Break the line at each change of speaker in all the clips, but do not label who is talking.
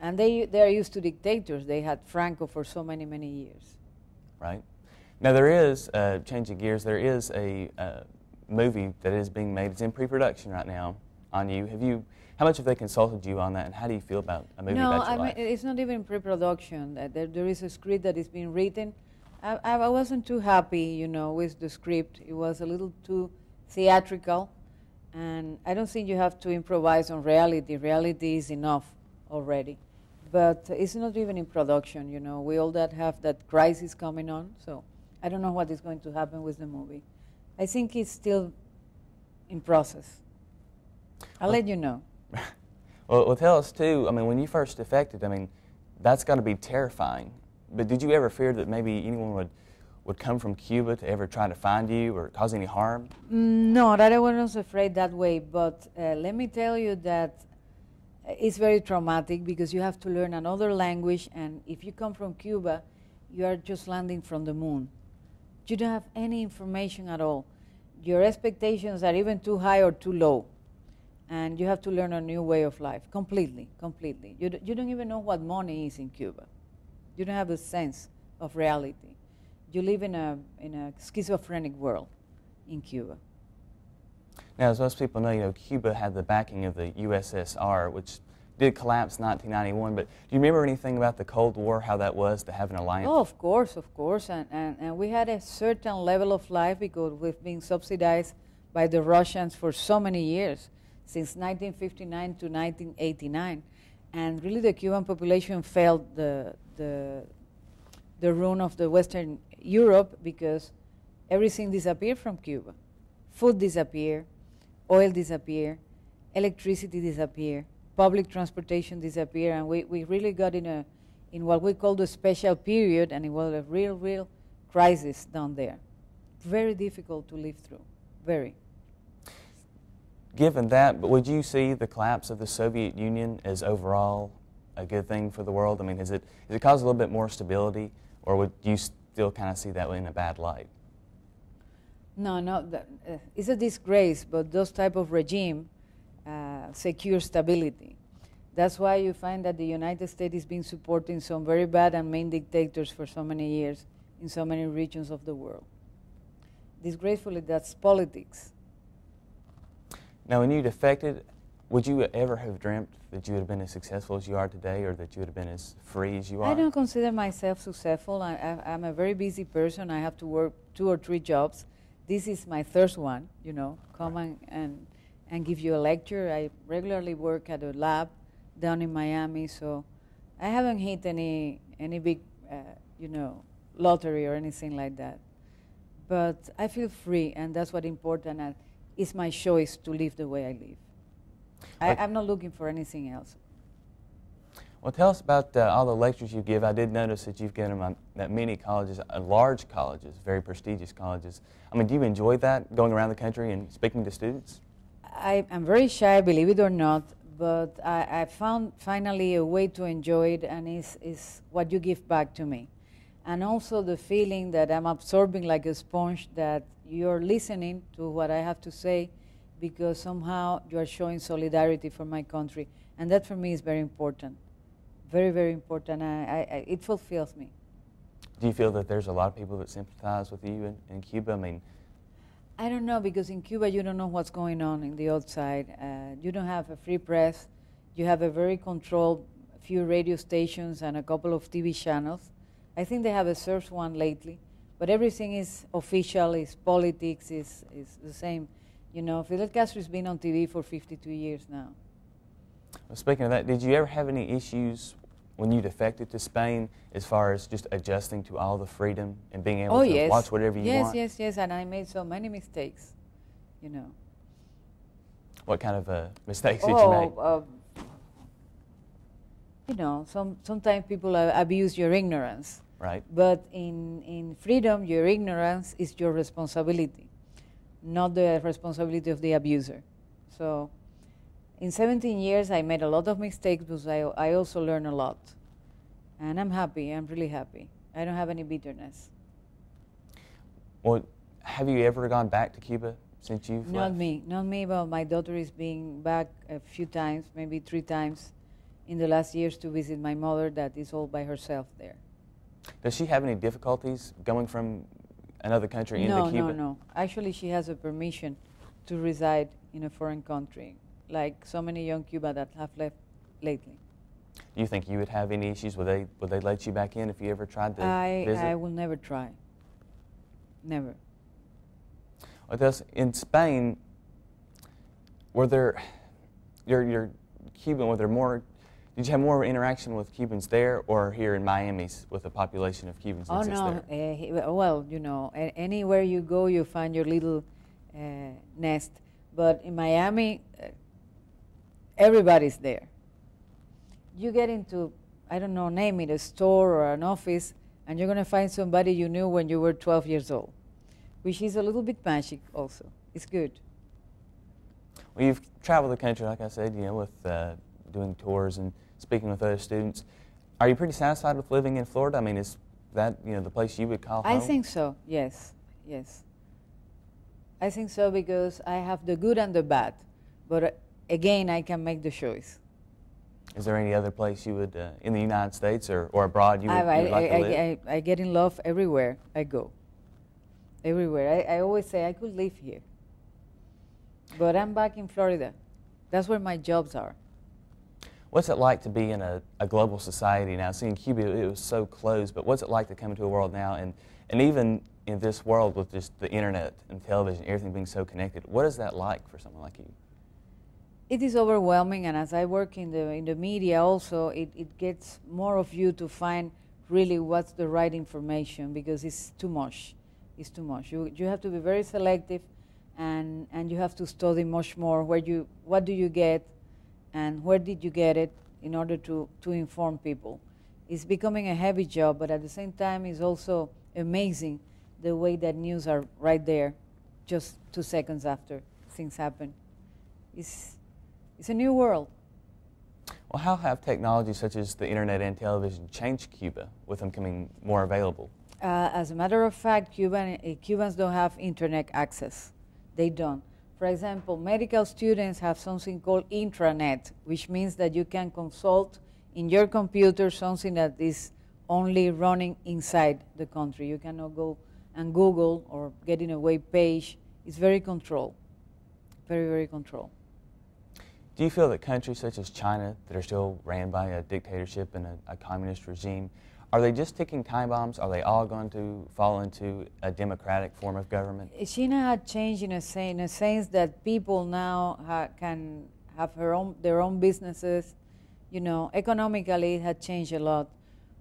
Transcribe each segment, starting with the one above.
And they are used to dictators. They had Franco for so many, many years.
Right. Now there is, changing gears, there is a movie that is being made. It's in pre-production right now on you. How much have they consulted you on that, and how do you feel about a movie about your life?
No, it's not even pre-production. There is a script that is being written. I wasn't too happy, you know, with the script. It was a little too theatrical, and I don't think you have to improvise on reality. Reality is enough already. But it's not even in production, you know. We all have that crisis coming on, so I don't know what is going to happen with the movie. I think it's still in process. I'll let you know.
Well, tell us too, I mean, when you first defected, I mean, that's got to be terrifying. But did you ever fear that maybe anyone would come from Cuba to ever try to find you or cause any harm?
No, that I wasn't afraid that way, but let me tell you that it's very traumatic because you have to learn another language, and if you come from Cuba, you are just landing from the moon. You don't have any information at all. Your expectations are even too high or too low, and you have to learn a new way of life, completely. You don't even know what money is in Cuba. You don't have a sense of reality. You live in a schizophrenic world in Cuba.
Now, as most people know, you know, Cuba had the backing of the USSR, which did collapse in 1991, but do you remember anything about the Cold War, how that was to have an alliance?
Oh, of course, and we had a certain level of life because we've been subsidized by the Russians for so many years, since 1959 to 1989, and really the Cuban population felt the ruin of the Western Europe because everything disappeared from Cuba. Food disappeared, oil disappeared, electricity disappeared, public transportation disappeared, and we really got in what we call the special period, and it was a real crisis down there. Very difficult to live through, very.
Given that, but would you see the collapse of the Soviet Union as overall a good thing for the world? I mean, has it caused a little bit more stability, or would you still kind of see that in a bad light?
No, it's a disgrace, but those type of regime secure stability. That's why you find that the United States has been supporting some very bad and main dictators for so many years in so many regions of the world. Disgracefully, that's politics.
Now, when you defected, would you ever have dreamt that you would have been as successful as you are today, or that you would have been as free as you are?
I don't consider myself successful. I'm a very busy person. I have to work 2 or 3 jobs. This is my third one, you know, come and give you a lecture. I regularly work at a lab down in Miami, so I haven't hit any big, you know, lottery or anything like that. But I feel free, and that's what's important, and it's my choice to live the way I live. I'm not looking for anything else.
Well, tell us about all the lectures you give. I did notice that you've given them at many colleges, large colleges, very prestigious colleges. I mean, do you enjoy that, going around the country and speaking to students?
I'm very shy, believe it or not, but I found finally a way to enjoy it, and it's what you give back to me. And also the feeling that I'm absorbing like a sponge, that you're listening to what I have to say because somehow you are showing solidarity for my country. And that for me is very important. Very, very important. It fulfills me.
Do you feel that there's a lot of people that sympathize with you in Cuba? I mean,
I don't know, because in Cuba you don't know what's going on in the outside. You don't have a free press. You have a very controlled few radio stations and a couple of TV channels. I think they have a third one lately, but everything is official, is politics, is the same. You know, Fidel Castro's been on TV for 52 years now.
Well, speaking of that, did you ever have any issues when you defected to Spain as far as just adjusting to all the freedom and being able to watch whatever you want?
Yes, and I made so many mistakes, you know.
What kind of mistakes did you make?
You know, sometimes people abuse your ignorance.
Right.
But in freedom, your ignorance is your responsibility, not the responsibility of the abuser. So in 17 years, I made a lot of mistakes, but I also learned a lot. And I'm happy. I'm really happy. I don't have any bitterness.
Well, have you ever gone back to Cuba since you've
Not
left?
me, but my daughter is being back a few times, maybe 3 times. in the last years to visit my mother that is all by herself there.
Does she have any difficulties going from another country into Cuba?
No. Actually, she has a permission to reside in a foreign country, like so many young Cuba that have left lately.
Do you think you would have any issues? Would they let you back in if you ever tried to visit?
I will never try. Never.
Well, in Spain, were there, you're Cuban, were there more, did you have more interaction with Cubans there or here in Miami with the population of Cubans that exists there?
Well, you know, anywhere you go, you find your little nest. But in Miami, everybody's there. You get into, I don't know, name it, a store or an office, and you're going to find somebody you knew when you were 12 years old, which is a little bit magic also. It's good.
Well, you've traveled the country, like I said, you know, with doing tours and speaking with other students. Are you pretty satisfied with living in Florida? I mean, is that, you know, the place you would call home?
I think so, yes. I think so because I have the good and the bad. But again, I can make the choice.
Is there any other place you would, in the United States or abroad, you would like to live?
I get in love everywhere I go. Everywhere. I always say I could live here. But I'm back in Florida. That's where my jobs are.
What's it like to be in a global society now? Seeing Cuba, it was so closed, but what's it like to come into a world now? And even in this world with just the internet and television, everything being so connected, what is that like for someone like you?
It is overwhelming, and as I work in the media also, it gets more of you to find really what's the right information because it's too much. It's too much. You have to be very selective, and you have to study much more what do you get and where did you get it in order to inform people. It's becoming a heavy job, but at the same time it's also amazing the way that news are right there just 2 seconds after things happen. It's a new world.
Well, how have technologies such as the internet and television changed Cuba with them becoming more available?
As a matter of fact, Cubans don't have internet access. They don't. For example, medical students have something called intranet, which means that you can consult in your computer something that is only running inside the country. You cannot go and Google or get in a web page. It's very controlled, very, very controlled.
Do you feel that countries such as China that are still ran by a dictatorship and a communist regime, are they just ticking time bombs? Are they all going to fall into a democratic form of government?
China had changed in a sense that people now can have their own businesses. You know, economically it had changed a lot,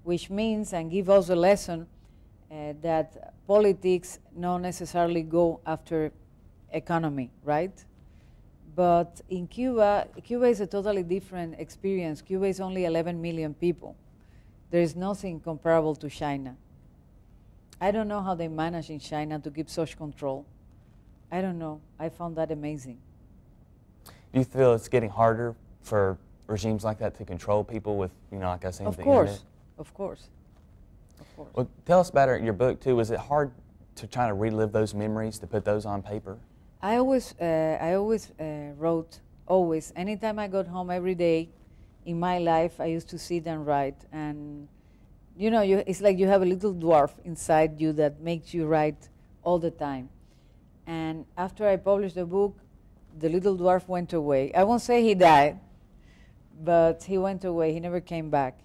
which means and give us a lesson that politics not necessarily go after economy, right? But in Cuba is a totally different experience. Cuba is only 11 million people. There is nothing comparable to China. I don't know how they manage in China to keep such control. I don't know. I found that amazing.
Do you feel it's getting harder for regimes like that to control people with, you know, like I said, the internet?
Of course.
Well, tell us about your book, too. Was it hard to try to relive those memories, to put those on paper?
I always wrote, always. Anytime I got home every day in my life, I used to sit and write. And, you know, it's like you have a little dwarf inside you that makes you write all the time. And after I published the book, the little dwarf went away. I won't say he died, but he went away. He never came back.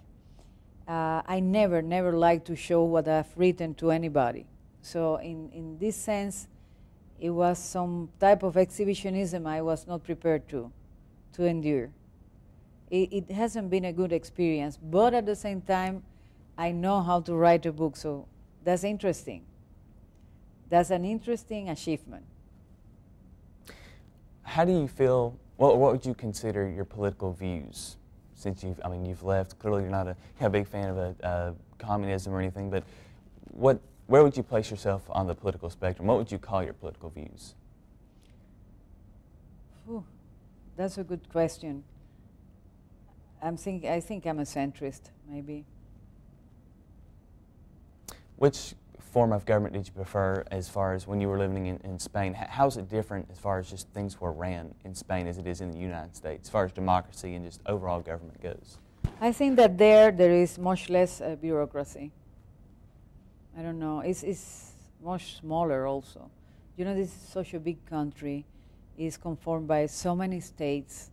I never liked to show what I've written to anybody. So in this sense, it was some type of exhibitionism I was not prepared to endure. It hasn't been a good experience, but at the same time, I know how to write a book, so that's interesting. That's an interesting achievement.
How do you feel, what would you consider your political views? Since you've left, clearly you're not a big fan of communism or anything, but where would you place yourself on the political spectrum? What would you call your political views?
That's a good question. I think I'm a centrist, maybe.
Which form of government did you prefer as far as when you were living in Spain? How is it different as far as just things were ran in Spain as it is in the United States, as far as democracy and just overall government goes?
I think that there is much less bureaucracy. I don't know. It's much smaller also. You know, this is such a big country. It's conformed by so many states.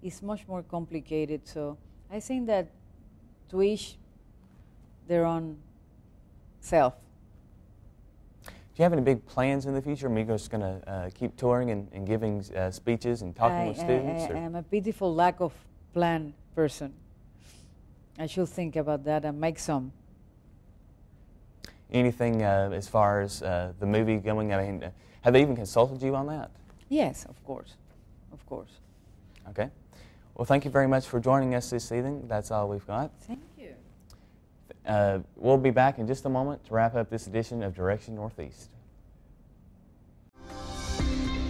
It's much more complicated. So I think that to each their own self.
Do you have any big plans in the future? Are you just going to keep touring and giving speeches and talking with students?
I am a pitiful lack of plan person. I should think about that and make some.
Anything as far as the movie going? I mean, have they even consulted you on that?
Yes, of course. Of course.
Okay. Well, thank you very much for joining us this evening. That's all we've got.
Thank you.
We'll be back in just a moment to wrap up this edition of Direction Northeast.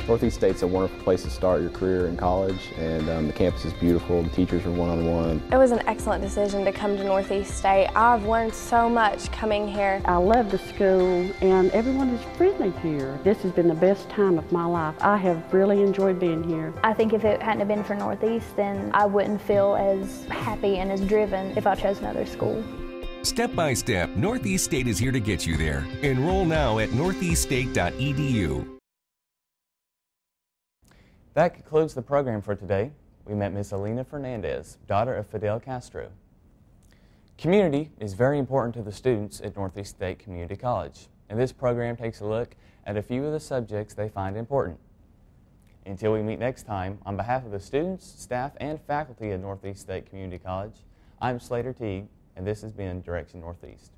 Northeast State's a wonderful place to start your career in college, and the campus is beautiful, the teachers are one-on-one.
It was an excellent decision to come to Northeast State. I've learned so much coming here.
I love the school, and everyone is friendly here. This has been the best time of my life. I have really enjoyed being here.
I think if it hadn't been for Northeast, then I wouldn't feel as happy and as driven if I chose another school.
Step by step, Northeast State is here to get you there. Enroll now at northeaststate.edu.
That concludes the program for today. We met Miss Alina Fernandez, daughter of Fidel Castro. Community is very important to the students at Northeast State Community College, and this program takes a look at a few of the subjects they find important. Until we meet next time, on behalf of the students, staff, and faculty at Northeast State Community College, I'm Slater Teague, and this has been Direction Northeast.